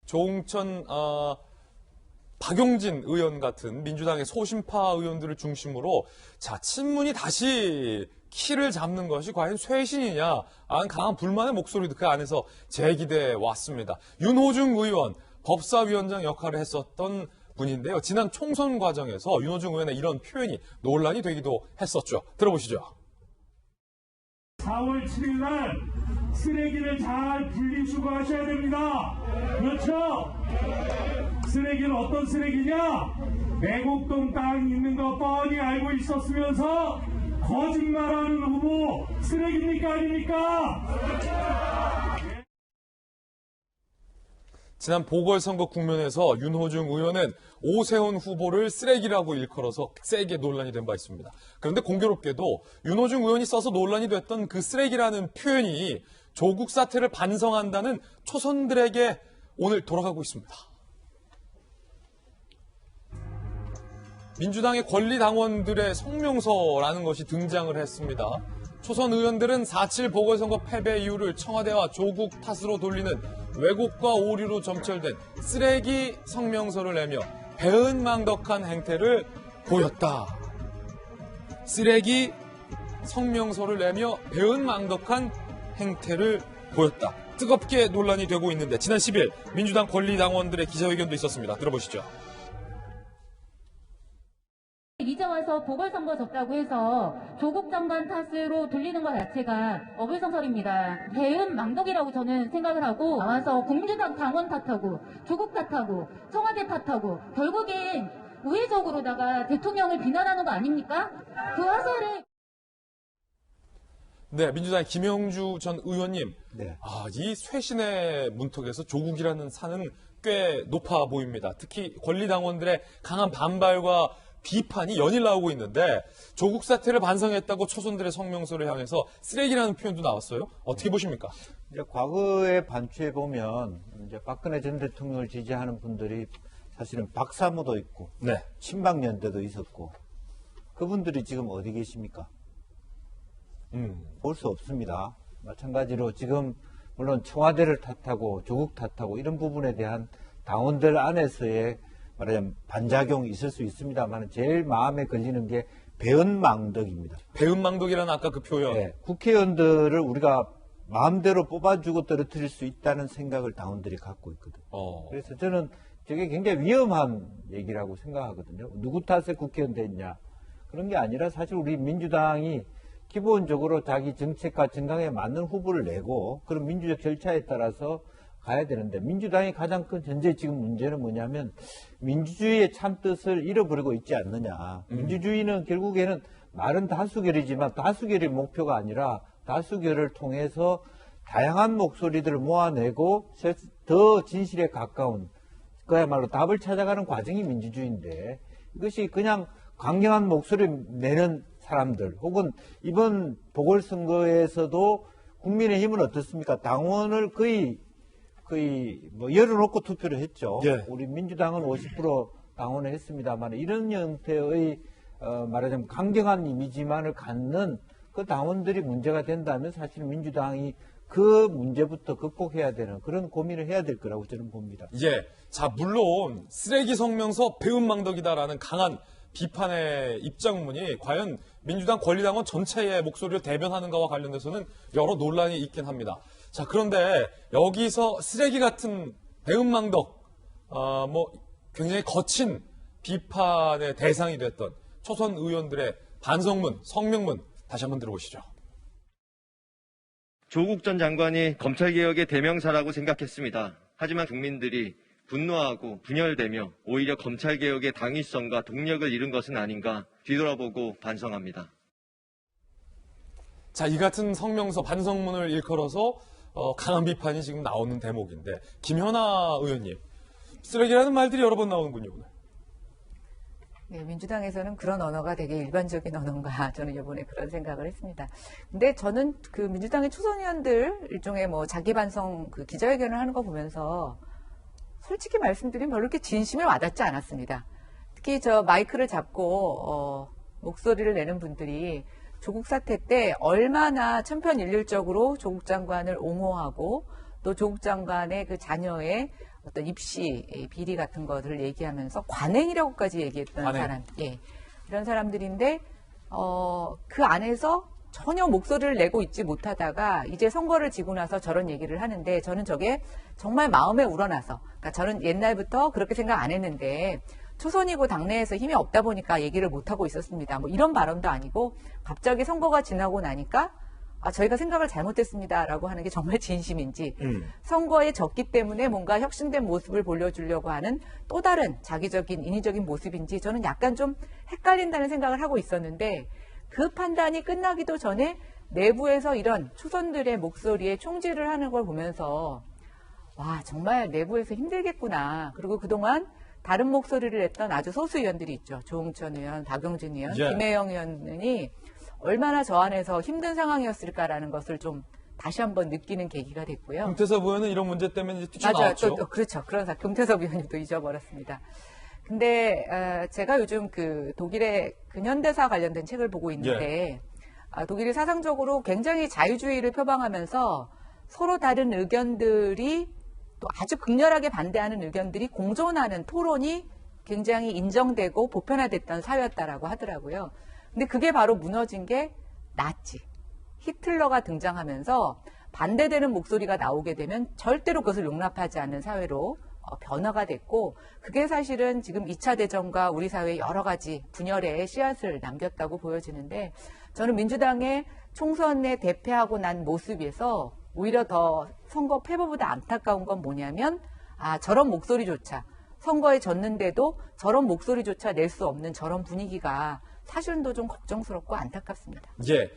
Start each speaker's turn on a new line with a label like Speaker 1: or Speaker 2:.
Speaker 1: 조응천, 박용진 의원 같은 민주당의 소신파 의원들을 중심으로 자, 친문이 다시 키를 잡는 것이 과연 쇄신이냐 하는 강한 불만의 목소리도 그 안에서 제기돼 왔습니다. 윤호중 의원, 법사위원장 역할을 했었던 분인데요. 지난 총선 과정에서 윤호중 의원의 이런 표현이 논란이 되기도 했었죠. 들어보시죠.
Speaker 2: 4월 7일 날 쓰레기를 잘 분리수거 하셔야 됩니다. 그렇죠? 쓰레기는 어떤 쓰레기냐? 매곡동 땅 있는 거 뻔히 알고 있었으면서 거짓말하는 후보 쓰레기입니까 아닙니까?
Speaker 1: 지난 보궐선거 국면에서 윤호중 의원은 오세훈 후보를 쓰레기라고 일컬어서 세게 논란이 된 바 있습니다. 그런데 공교롭게도 윤호중 의원이 써서 논란이 됐던 그 쓰레기라는 표현이 조국 사태를 반성한다는 초선들에게 오늘 돌아가고 있습니다. 민주당의 권리당원들의 성명서라는 것이 등장을 했습니다. 초선 의원들은 4.7 보궐선거 패배 이유를 청와대와 조국 탓으로 돌리는 왜곡과 오류로 점철된 쓰레기 성명서를 내며 배은망덕한 행태를 보였다. 쓰레기 성명서를 내며 배은망덕한 행태를 보였다. 뜨겁게 논란이 되고 있는데 지난 10일 민주당 권리당원들의 기자회견도 있었습니다. 들어보시죠.
Speaker 3: 이제 와서 보궐선거 졌다고 해서 조국 장관 탓으로 돌리는 것 자체가 어불성설입니다. 배은망덕이라고 저는 생각을 하고 나와서 국민의당 당원 탓하고 조국 탓하고 청와대 탓하고 결국엔 우회적으로다가 대통령을 비난하는 거 아닙니까? 그 화살을
Speaker 1: 네, 민주당의 김영주 전 의원님.
Speaker 4: 네.
Speaker 1: 이 쇄신의 문턱에서 조국이라는 산은 꽤 높아 보입니다. 특히 권리당원들의 강한 반발과 비판이 연일 나오고 있는데 조국 사태를 반성했다고 초선들의 성명서를 향해서 쓰레기라는 표현도 나왔어요. 어떻게 보십니까?
Speaker 4: 이제 과거에 반추해 보면 이제 박근혜 전 대통령을 지지하는 분들이 사실은 박사모도 있고
Speaker 1: 네.
Speaker 4: 친박연대도 있었고 그분들이 지금 어디 계십니까? 볼 수 없습니다. 마찬가지로 지금 물론 청와대를 탓하고 조국 탓하고 이런 부분에 대한 당원들 안에서의 말하자면 반작용이 있을 수 있습니다만 제일 마음에 걸리는 게 배은망덕입니다.
Speaker 1: 배은망덕이라는 아까 그 표현.
Speaker 4: 네, 국회의원들을 우리가 마음대로 뽑아주고 떨어뜨릴 수 있다는 생각을 당원들이 갖고 있거든요. 그래서 저는 저게 굉장히 위험한 얘기라고 생각하거든요. 누구 탓에 국회의원 됐냐. 그런 게 아니라 사실 우리 민주당이 기본적으로 자기 정책과 정강에 맞는 후보를 내고 그런 민주적 절차에 따라서 가야 되는데 민주당이 가장 큰 현재 지금 문제는 뭐냐면 민주주의의 참뜻을 잃어버리고 있지 않느냐. 민주주의는 결국에는 말은 다수결이지만 다수결이 목표가 아니라 다수결을 통해서 다양한 목소리들을 모아내고 더 진실에 가까운 그야말로 답을 찾아가는 과정이 민주주의인데 이것이 그냥 강경한 목소리를 내는 사람들 혹은 이번 보궐선거에서도 국민의힘은 어떻습니까? 당원을 거의 열어놓고 투표를 했죠.
Speaker 1: 예.
Speaker 4: 우리 민주당은 50% 당원을 했습니다만 이런 형태의 말하자면 강경한 이미지만을 갖는 그 당원들이 문제가 된다면 사실 민주당이 그 문제부터 극복해야 되는 그런 고민을 해야 될 거라고 저는 봅니다.
Speaker 1: 예. 자, 물론 쓰레기 성명서 배은망덕이다라는 강한 비판의 입장문이 과연 민주당 권리당원 전체의 목소리를 대변하는가와 관련돼서는 여러 논란이 있긴 합니다. 자, 그런데 여기서 쓰레기 같은 배은망덕, 굉장히 거친 비판의 대상이 됐던 초선 의원들의 반성문, 성명문 다시 한번 들어보시죠.
Speaker 5: 조국 전 장관이 검찰개혁의 대명사라고 생각했습니다. 하지만 국민들이 분노하고 분열되며 오히려 검찰개혁의 당위성과 동력을 잃은 것은 아닌가 뒤돌아보고 반성합니다.
Speaker 1: 자, 이 같은 성명서, 반성문을 일컬어서 강한 비판이 지금 나오는 대목인데 김현아 의원님, 쓰레기라는 말들이 여러 번 나오는군요, 오늘.
Speaker 6: 네, 민주당에서는 그런 언어가 되게 일반적인 언어인가 저는 이번에 그런 생각을 했습니다. 근데 저는 그 민주당의 초선 의원들 일종의 자기 반성 그 기자회견을 하는 거 보면서 솔직히 말씀드리면 별로 이렇게 진심을 와닿지 않았습니다. 특히 저 마이크를 잡고 목소리를 내는 분들이 조국 사태 때 얼마나 천편일률적으로 조국 장관을 옹호하고 또 조국 장관의 그 자녀의 어떤 입시 비리 같은 것들을 얘기하면서 관행이라고까지 얘기했던
Speaker 1: 관행.
Speaker 6: 사람, 예, 이런 사람들인데 그 안에서 전혀 목소리를 내고 있지 못하다가 이제 선거를 지고 나서 저런 얘기를 하는데 저는 저게 정말 마음에 우러나서, 그러니까 저는 옛날부터 그렇게 생각 안 했는데 초선이고 당내에서 힘이 없다 보니까 얘기를 못 하고 있었습니다. 뭐 이런 발언도 아니고 갑자기 선거가 지나고 나니까 저희가 생각을 잘못했습니다라고 하는 게 정말 진심인지 선거에 졌기 때문에 뭔가 혁신된 모습을 보여주려고 하는 또 다른 자기적인 인위적인 모습인지 저는 약간 좀 헷갈린다는 생각을 하고 있었는데 그 판단이 끝나기도 전에 내부에서 이런 초선들의 목소리에 총질을 하는 걸 보면서 와 정말 내부에서 힘들겠구나. 그리고 그동안 다른 목소리를 냈던 아주 소수 의원들이 있죠. 조응천 의원, 박용진 의원,
Speaker 1: 예.
Speaker 6: 김혜영 의원이 얼마나 저 안에서 힘든 상황이었을까라는 것을 좀 다시 한번 느끼는 계기가 됐고요.
Speaker 1: 금태섭 의원은 이런 문제 때문에 이제
Speaker 6: 맞아요.
Speaker 1: 뛰쳐나왔죠.
Speaker 6: 그렇죠. 그런 금태섭 의원님도 잊어버렸습니다. 근데 제가 요즘 그 독일의 근현대사 관련된 책을 보고 있는데 독일이 사상적으로 굉장히 자유주의를 표방하면서 서로 다른 의견들이 또 아주 극렬하게 반대하는 의견들이 공존하는 토론이 굉장히 인정되고 보편화됐던 사회였다라고 하더라고요. 근데 그게 바로 무너진 게 나치, 히틀러가 등장하면서 반대되는 목소리가 나오게 되면 절대로 그것을 용납하지 않는 사회로 변화가 됐고 그게 사실은 지금 2차 대전과 우리 사회의 여러 가지 분열의 씨앗을 남겼다고 보여지는데 저는 민주당의 총선에 대패하고 난 모습에서 오히려 더 선거 패배보다 안타까운 건 뭐냐면 저런 목소리조차 선거에 졌는데도 저런 목소리조차 낼 수 없는 저런 분위기가 사실은 더 좀 걱정스럽고 안타깝습니다.
Speaker 1: 예.